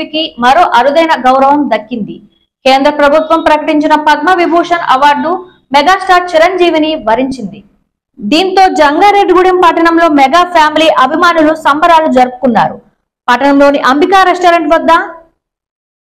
చిరంజీవికి మరో అరుదైన గౌరవం దక్కింది. కేంద్ర ప్రభుత్వం ప్రకటించిన పద్మ విభూషణ్ అవార్డు మెగాస్టార్ చిరంజీవిని వరించింది. దీంతో జంగారెడ్డిగూడెం పట్టణంలో మెగా ఫ్యామిలీ అభిమానులు సంబరాలు జరుపుకున్నారు. పట్టణంలోని అంబికా రెస్టారెంట్ వద్ద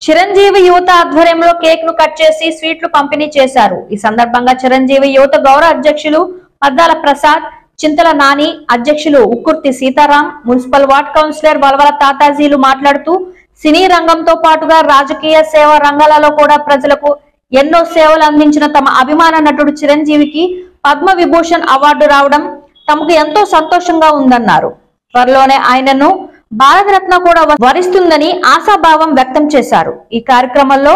చిరంజీవి యువత ఆధ్వర్యంలో కేక్ ను కట్ చేసి స్వీట్లు పంపిణీ చేశారు. ఈ సందర్భంగా చిరంజీవి యువత గౌరవ అధ్యక్షులు మద్దాల ప్రసాద్, చింతల నాని, అధ్యక్షులు ఉక్కుర్తి Sitaram, municipal ward councillor Valavala తాతాజీలు మాట్లాడుతూ సినీ రంగంతో పాటుగా రాజకీయ సేవ రంగాలలో కూడా ప్రజలకు ఎన్నో సేవలు అందించిన తమ అభిమాన నటుడు చిరంజీవికి పద్మ విభూషణ్ అవార్డు రావడం తమకు ఎంతో సంతోషంగా ఉందన్నారు. త్వరలోనే ఆయనను భారతరత్న కూడా వరిస్తుందని ఆశాభావం వ్యక్తం చేశారు. ఈ కార్యక్రమంలో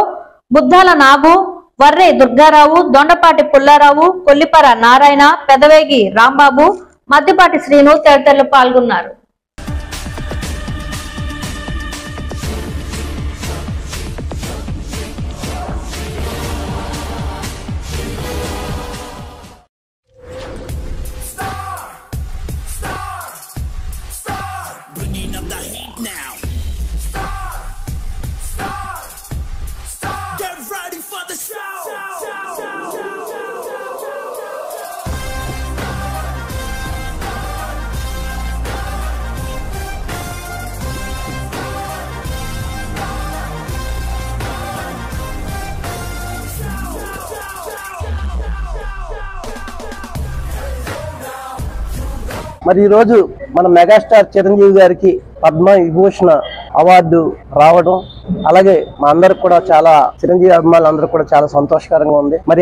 బుద్ధాల నాగు, వర్రే దుర్గారావు, దొండపాటి పుల్లారావు, కొల్లిపర నారాయణ, పెదవేగి రాంబాబు, మద్దిపాటి శ్రీను తదితరులు పాల్గొన్నారు. మరి ఈ రోజు మన మెగాస్టార్ చిరంజీవి గారికి పద్మ విభూషణ అవార్డు రావడం, అలాగే మా అందరికి కూడా చాలా చిరంజీవి అభిమానులు అందరూ కూడా చాలా సంతోషకరంగా ఉంది. మరి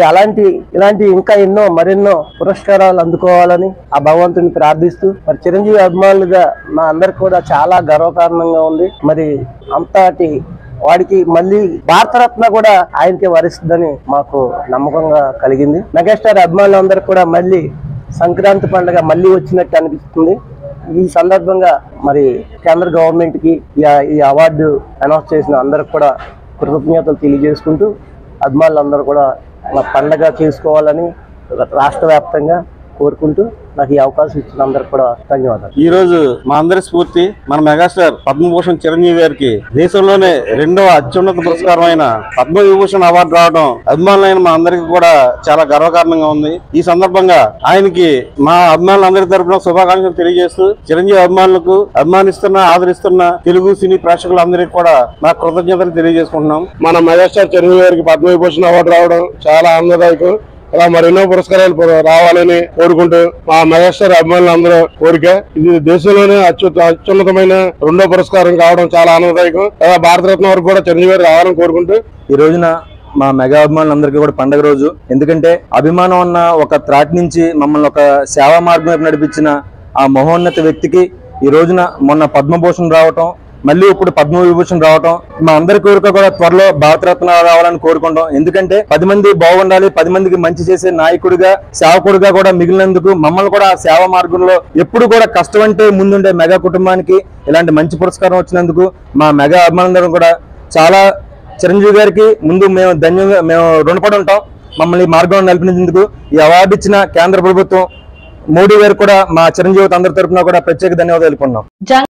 ఇలాంటి ఇంకా మరెన్నో పురస్కారాలు అందుకోవాలని ఆ భగవంతుని ప్రార్థిస్తూ, మరి చిరంజీవి అభిమానులుగా మా అందరికి కూడా చాలా గర్వకారణంగా ఉంది. మరి అంతటి వాడికి మళ్ళీ భారతరత్న కూడా ఆయనకి వరిస్తుందని మాకు నమ్మకంగా కలిగింది. మెగాస్టార్ అభిమానులందరూ కూడా మళ్ళీ సంక్రాంతి పండుగ మళ్ళీ వచ్చినట్టు అనిపిస్తుంది. ఈ సందర్భంగా మరి కేంద్ర గవర్నమెంట్ కి ఈ అవార్డు అనౌన్స్ చేసిన అందరికి కూడా కృతజ్ఞతలు తెలియజేసుకుంటూ, అభిమానులందరూ కూడా పండగ చేసుకోవాలని రాష్ట్ర వ్యాప్తంగా కోరుకుంటూ నాకు ఈ అవకాశం ఇచ్చిన అందరికి కూడా ధన్యవాదాలు. ఈ రోజు మా అందరి స్ఫూర్తి మన మెగాస్టార్ పద్మభూషణ్ చిరంజీవి గారికి దేశంలోనే 2వ అత్యున్నత పురస్కారమైన పద్మ విభూషణ్ అవార్డు రావడం అభిమానులైన మా అందరికి కూడా చాలా గర్వకారణంగా ఉంది. ఈ సందర్భంగా ఆయనకి మా అభిమానులందరి తరఫున శుభాకాంక్షలు తెలియజేస్తూ, చిరంజీవి అభిమానులకు ఆదరిస్తున్న తెలుగు సినీ ప్రేక్షకులందరికీ కూడా మా కృతజ్ఞతలు తెలియజేసుకుంటున్నాం. మన మెగాస్టార్ చిరంజీవి గారికి పద్మ విభూషణ్ అవార్డు రావడం చాలా ఆనందదాయకం. అలా మరెన్నో పురస్కారాలు రావాలని కోరుకుంటూ మా మెగాస్టార్ అభిమానులందరూ కోరిక. ఇది దేశంలోనే అత్యున్నతమైన 2వ పురస్కారం కావడం చాలా ఆనందదాయకం. అలా భారతరత్న వరకు కూడా చిరంజీవి గారు రావాలని కోరుకుంటూ, ఈ రోజున మా మెగా అభిమానులందరికీ కూడా పండుగ రోజు. ఎందుకంటే అభిమానం అన్న ఒక త్రాటి నుంచి మమ్మల్ని ఒక సేవా మార్గం వైపు నడిపించిన ఆ మహోన్నత వ్యక్తికి ఈ రోజున మొన్న పద్మభూషణ్ రావటం, మళ్ళీ ఇప్పుడు పద్మ విభూషణ్ రావటం మా అందరి కోరిక కూడా త్వరలో భారతరత్న రావాలని కోరుకుంటాం. ఎందుకంటే 10 మంది బాగుండాలి, 10 మందికి మంచి చేసే నాయకుడిగా, సేవకుడిగా కూడా మిగిలినందుకు మమ్మల్ని కూడా సేవా మార్గంలో ఎప్పుడు కూడా కష్టం అంటే ముందుండే మెగా కుటుంబానికి ఇలాంటి మంచి పురస్కారం వచ్చినందుకు మా మెగా అభిమానులందరం కూడా చాలా చిరంజీవి గారికి ముందు మేము రుణపడి ఉంటాం. మమ్మల్ని మార్గంలో నడిపించేందుకు ఈ అవార్డు ఇచ్చిన కేంద్ర ప్రభుత్వం మోడీ గారు కూడా మా చిరంజీవి అందరి తరఫున కూడా ప్రత్యేక ధన్యవాదాలు తెలుపుకున్నాం.